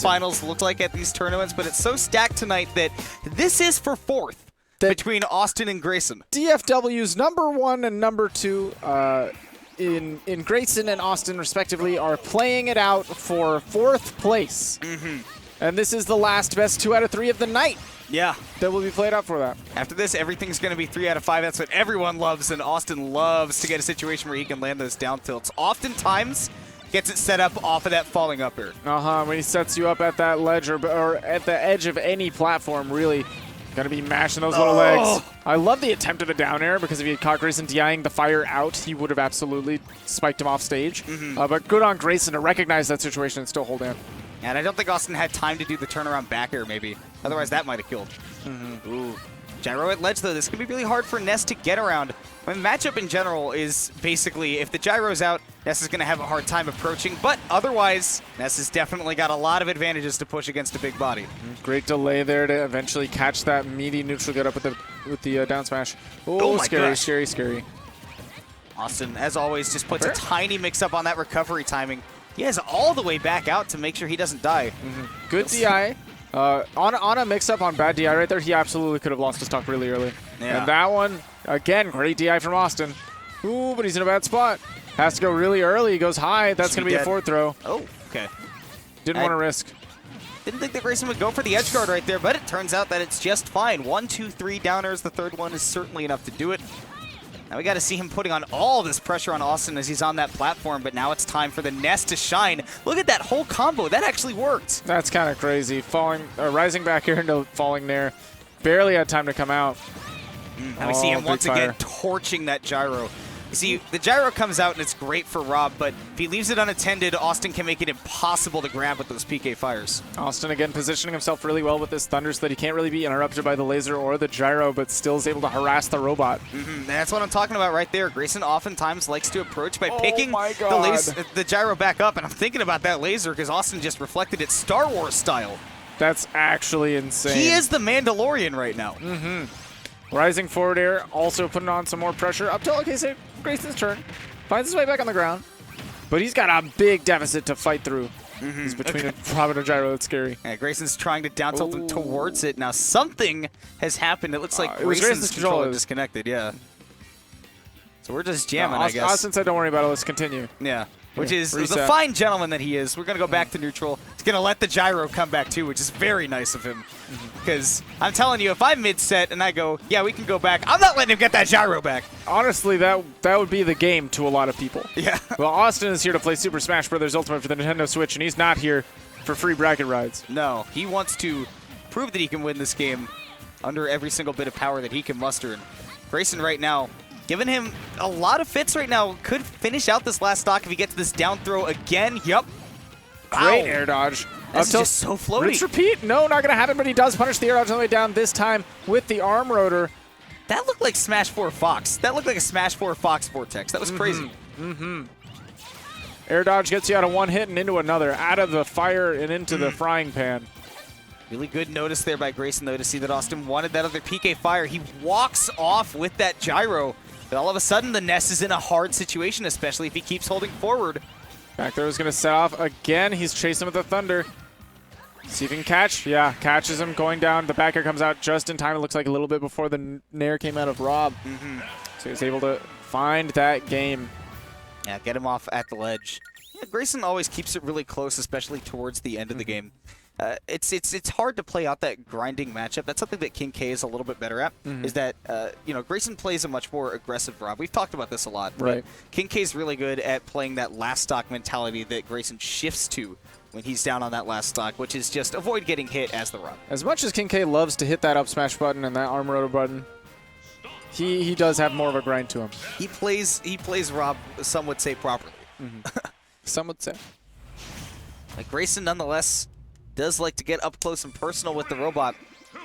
finals look like at these tournaments, but it's so stacked tonight that this is for fourth between Awestin and Grayson. DFW's #1 and #2 in Grayson and Awestin, respectively, are playing it out for 4th place. And this is the last best 2 out of 3 of the night. Yeah. That will be played out for that. After this, everything's going to be 3 out of 5. That's what everyone loves, and Awestin loves to get a situation where he can land those down tilts. Oftentimes, gets it set up off of that falling up air. When he sets you up at that ledge or at the edge of any platform, really going to be mashing those little legs. I love the attempt at the down air, because if he had caught Grayson DIing the fire out, he would have absolutely spiked him off stage. But good on Grayson to recognize that situation and still hold in. And I don't think Awestin had time to do the turnaround back air, maybe. Otherwise, that might have killed. Ooh. Gyro at ledge, though. This could be really hard for Ness to get around. I mean, matchup in general is basically, if the gyro's out, Ness is going to have a hard time approaching. But otherwise, Ness has definitely got a lot of advantages to push against a big body. Great delay there to eventually catch that meaty neutral get up with the down smash. Oh my scary, gosh. scary, scary. Awestin, as always, just puts a tiny mix-up on that recovery timing. He has all the way back out to make sure he doesn't die. Good DI. On a mix-up on bad DI right there, he absolutely could have lost his stock really early. Yeah. And that one, again, great DI from Awestin. Ooh, but he's in a bad spot. Has to go really early. He goes high. That's going to be a forward throw. Oh, okay. Didn't want to risk. Didn't think that Grayson would go for the edge guard right there, but it turns out that it's just fine. 1, 2, 3 downers. The third one is certainly enough to do it. Now we got to see him putting on all this pressure on Awestin as he's on that platform, but now it's time for the Ness to shine. Look at that whole combo. That actually worked. That's kind of crazy. Rising back here into falling there. Barely had time to come out. Now we see him once again torching that gyro. You see, the gyro comes out and it's great for Rob, but if he leaves it unattended, Awestin can make it impossible to grab with those PK fires. Awestin, again, positioning himself really well with this thunder so that he can't really be interrupted by the laser or the gyro, but still is able to harass the robot. That's what I'm talking about right there. Grayson oftentimes likes to approach by picking the gyro back up, and I'm thinking about that laser because Awestin just reflected it Star Wars style. That's actually insane. He is the Mandalorian right now. Rising forward air, also putting on some more pressure up till, okay, so Grayson's turn. Finds his way back on the ground. But he's got a big deficit to fight through. He's between a Rob and a gyro. That's scary. Yeah, Grayson's trying to down tilt him towards it. Now something has happened. It looks like Grayson's controller disconnected, yeah. So we're just jamming, I guess. Austin said don't worry about it. Let's continue. Yeah. Which is the fine gentleman that he is. We're going to go back to neutral. He's going to let the gyro come back too, which is very nice of him. Because I'm telling you, if I'm mid-set and I go, yeah, we can go back, I'm not letting him get that gyro back. Honestly, that would be the game to a lot of people. Yeah. Well, Awestin is here to play Super Smash Bros. Ultimate for the Nintendo Switch, and he's not here for free bracket rides. No, he wants to prove that he can win this game under every single bit of power that he can muster. And Grayson right now, giving him a lot of fits right now. Could finish out this last stock if he gets this down throw again. Yep. Great air dodge. That's just so floaty. Rinse repeat. No, not going to happen, but he does punish the air dodge on the way down, this time with the arm rotor. That looked like Smash 4 Fox. That looked like a Smash 4 Fox Vortex. That was crazy. Air dodge gets you out of one hit and into another. Out of the fire and into the frying pan. Really good notice there by Grayson, though, to see that Awestin wanted that other PK fire. He walks off with that gyro. But all of a sudden, the Ness is in a hard situation, especially if he keeps holding forward. Back there is going to set off again. He's chasing with the thunder. See if he can catch. Yeah, catches him going down. The back air comes out just in time. It looks like a little bit before the nair came out of Rob. So he's able to find that game. Yeah, get him off at the ledge. Yeah, Grayson always keeps it really close, especially towards the end of the game. It's hard to play out that grinding matchup. That's something that King K is a little bit better at. Is that Grayson plays a much more aggressive Rob. We've talked about this a lot. Right. King K is really good at playing that last stock mentality that Grayson shifts to when he's down on that last stock, which is just avoid getting hit as the Rob. As much as King K loves to hit that up smash button and that arm rotor button, he does have more of a grind to him. He plays Rob, some would say, properly. Some would say. Like Grayson, nonetheless, does like to get up close and personal with the robot.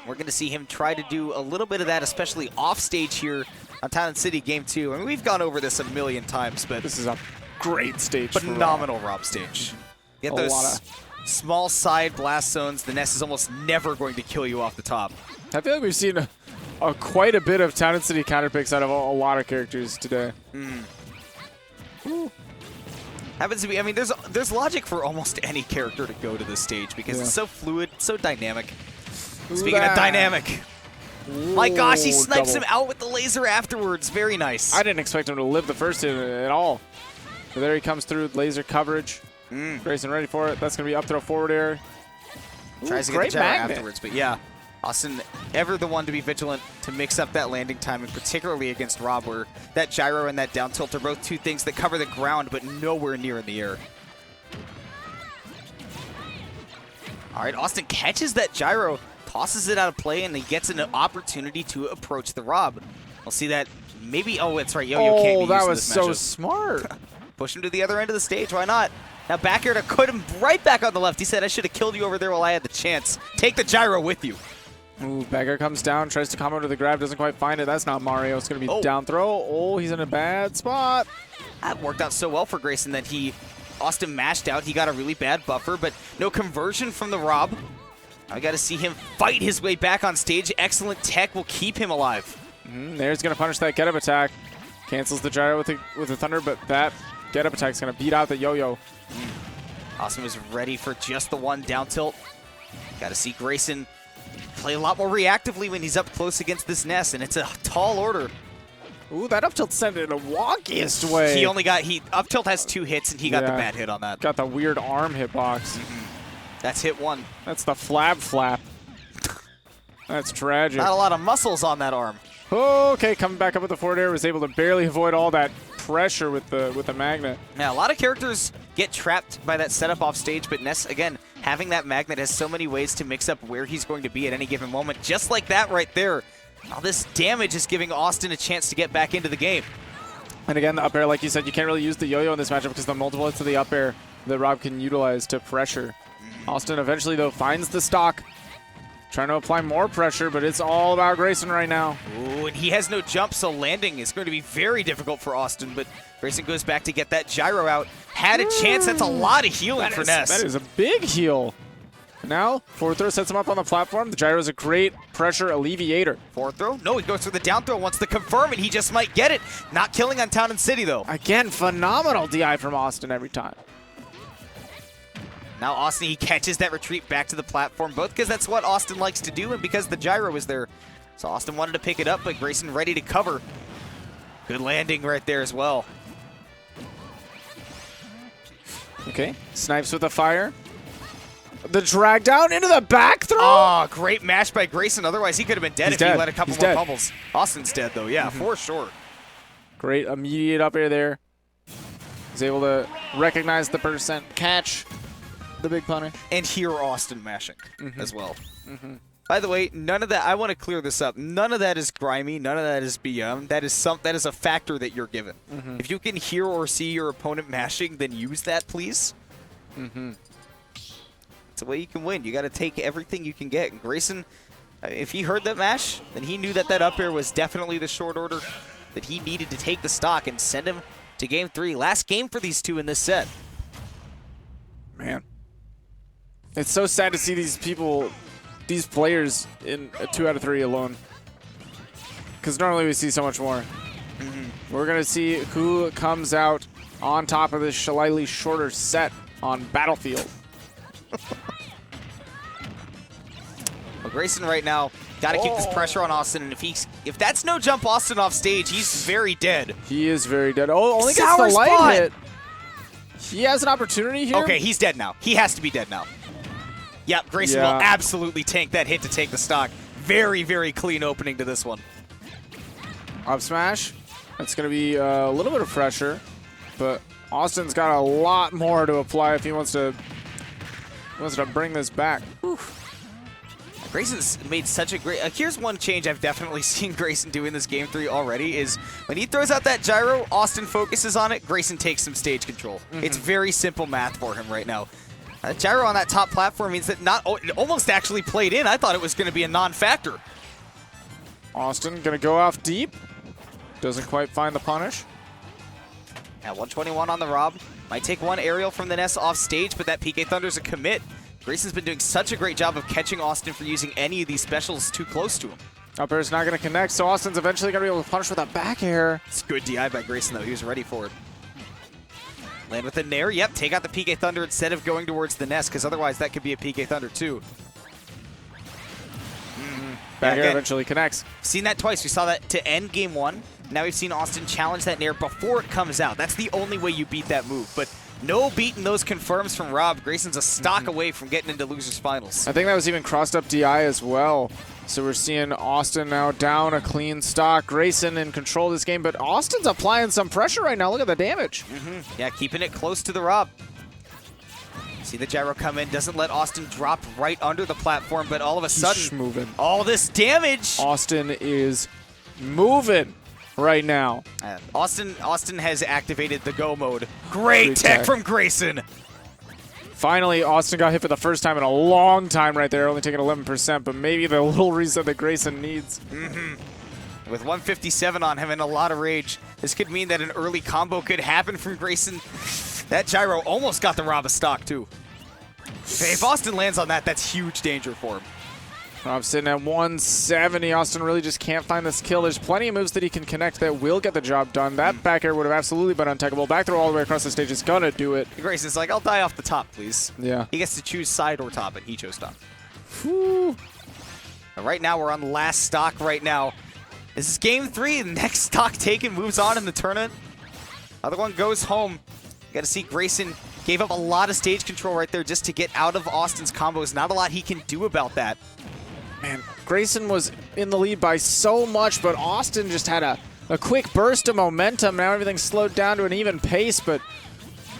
We're going to see him try to do a little bit of that, especially off stage here on Town City Game 2. I mean, we've gone over this a million times, but this is a great stage. Phenomenal Rob stage. Get those small side blast zones. The Ness is almost never going to kill you off the top. I feel like we've seen quite a bit of Town and City counterpicks out of a lot of characters today. Happens to be, I mean, there's logic for almost any character to go to this stage because it's so fluid, so dynamic. Speaking of dynamic, my gosh, he snipes him out with the laser afterwards. Very nice. I didn't expect him to live the first hit at all. But there he comes through with laser coverage. Grayson ready for it. That's going to be up throw forward air. Tries to get the gyro afterwards, but yeah. Awestin, ever the one to be vigilant to mix up that landing time, and particularly against Rob, where that gyro and that down tilt are both two things that cover the ground, but nowhere near in the air. All right, Awestin catches that gyro, tosses it out of play, and he gets an opportunity to approach the Rob. We'll see that maybe, oh, it's right, Yo-Yo can't be used that in was this so matchup. smart. Push him to the other end of the stage, why not? Now back air to put him right back on the left. He said, I should have killed you over there while I had the chance. Take the gyro with you. Ooh, Beggar comes down, tries to combo to the grab, doesn't quite find it. That's not Mario. It's going to be down throw. Oh, he's in a bad spot. That worked out so well for Grayson that Awestin mashed out. He got a really bad buffer, but no conversion from the Rob. I got to see him fight his way back on stage. Excellent tech will keep him alive. There's going to punish that get-up attack. Cancels the gyro with the thunder, but that get-up attack is going to beat out the Yo-Yo. Awestin was ready for just the one down tilt. Got to see Grayson play a lot more reactively when he's up close against this Ness, and it's a tall order. Ooh, that up tilt sent it in the wonkiest way. He only got, up tilt has 2 hits, and he got the bad hit on that. Got the weird arm hitbox. That's hit 1. That's the flap. That's tragic. Not a lot of muscles on that arm. Okay, coming back up with the forward air, was able to barely avoid all that pressure with the magnet. Now, a lot of characters get trapped by that setup off stage, but Ness, again, having that magnet has so many ways to mix up where he's going to be at any given moment. Just like that right there. All this damage is giving Awestin a chance to get back into the game. And again, the up air, like you said, you can't really use the yo-yo in this matchup because the multiple hits of the up air that Rob can utilize to pressure. Awestin eventually, though, finds the stock. Trying to apply more pressure, but it's all about Grayson right now. Ooh, and he has no jump, so landing is going to be very difficult for Awestin, but Grayson goes back to get that gyro out. Had a chance. That's a lot of healing for Ness. That is a big heal. Now, forward throw sets him up on the platform. The gyro is a great pressure alleviator. Forward throw? No, he goes for the down throw, wants to confirm it. He just might get it. Not killing on Town and City, though. Again, phenomenal DI from Awestin every time. Now Awestin, he catches that retreat back to the platform, both because that's what Awestin likes to do and because the gyro was there. So Awestin wanted to pick it up, but Grayson ready to cover. Good landing right there as well. Okay, snipes with the fire. The drag down into the back throw. Oh, great mash by Grayson. Otherwise, he could have been dead if he let a couple more dead. bubbles. Austin's dead, though. Yeah, for sure. Great immediate up air there. He's able to recognize the percent catch. The big punish. And hear Awestin mashing as well. By the way, none of that, I want to clear this up. None of that is grimy. None of that is BM. That is a factor that you're given. If you can hear or see your opponent mashing, then use that, please. It's a way you can win. You got to take everything you can get. And Grayson, if he heard that mash, then he knew that that up air was definitely the short order that he needed to take the stock and send him to game 3. Last game for these two in this set. Man. It's so sad to see these people, these players in a 2 out of 3 alone. Because normally we see so much more. We're going to see who comes out on top of this slightly shorter set on Battlefield. Well, Grayson right now got to keep this pressure on Awestin, and if that's no jump Awestin off stage, he's very dead. He is very dead. Oh, only gets the light hit. He has an opportunity here. Okay, he's dead now. He has to be dead now. Yep, Grayson will absolutely tank that hit to take the stock. Very, very clean opening to this one. Up smash. That's going to be a little bit of pressure, but Austin's got a lot more to apply if he wants to bring this back. Grayson's made such a great... here's one change I've definitely seen Grayson do in this Game 3 already is when he throws out that gyro, Awestin focuses on it, Grayson takes some stage control. It's very simple math for him right now. Gyro on that top platform means that it almost actually played in. I thought it was going to be a non-factor. Awestin going to go off deep. Doesn't quite find the punish. Now 121 on the Rob. Might take one aerial from the Ness off stage, but that PK Thunder's a commit. Grayson's been doing such a great job of catching Awestin for using any of these specials too close to him. Up air's not going to connect, so Austin's eventually going to be able to punish with that back air. It's good DI by Grayson, though. He was ready for it. Land with the Nair. Yep, take out the PK Thunder instead of going towards the Ness, because otherwise that could be a PK Thunder too. Back air eventually connects. Seen that twice. We saw that to end game 1. Now we've seen Awestin challenge that Nair before it comes out. That's the only way you beat that move. But no beating those confirms from Rob. Grayson's a stock away from getting into losers finals. I think that was even crossed up DI as well. So we're seeing Awestin now down a clean stock. Grayson in control of this game, but Austin's applying some pressure right now. Look at the damage. Yeah, keeping it close to the Rob. See the gyro come in, doesn't let Awestin drop right under the platform, but all of a sudden, moving. all this damage. Awestin is moving right now. Awestin has activated the go mode. Great tech from Grayson. Finally, Awestin got hit for the first time in a long time right there, only taking 11%, but maybe the little reset that Grayson needs. With 157 on him and a lot of rage, this could mean that an early combo could happen from Grayson. That gyro almost got the Rob a stock, too. If Awestin lands on that, that's huge danger for him. Rob's sitting at 170. Awestin really just can't find this kill. There's plenty of moves that he can connect that will get the job done. That back air would have absolutely been untechable. Back throw all the way across the stage is going to do it. Grayson's like, I'll die off the top, please. Yeah. He gets to choose side or top, and he chose top. Whew. Right now, we're on the last stock right now. This is game 3. The next stock taken moves on in the tournament. Other one goes home. Got to see Grayson gave up a lot of stage control right there just to get out of Austin's combos. Not a lot he can do about that. Man, Grayson was in the lead by so much, but Awestin just had a quick burst of momentum. Now everything's slowed down to an even pace, but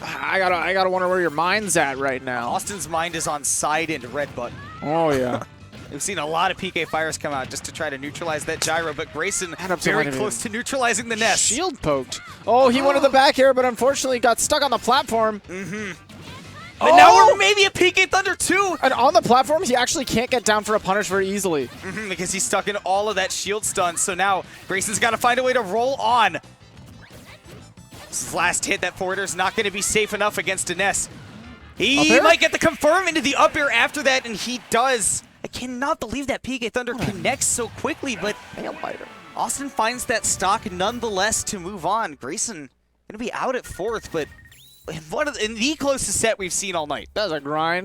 I gotta wonder where your mind's at right now. Austin's mind is on side and red button. Oh, yeah. We've seen a lot of PK fires come out just to try to neutralize that gyro, but Grayson up to very close to neutralizing the Ness. Shield poked. Oh, he wanted the back air, but unfortunately got stuck on the platform. But now we're maybe a PK Thunder too. And on the platform, he actually can't get down for a punish very easily. Because he's stuck in all of that shield stun. So now Grayson's got to find a way to roll on. This last hit, that forwarder's not going to be safe enough against a Ness. He might get the confirm into the up air after that, and he does. I cannot believe that PK Thunder connects so quickly, but Awestin finds that stock nonetheless to move on. Grayson going to be out at 4th, but in the closest set we've seen all night. That was a grind.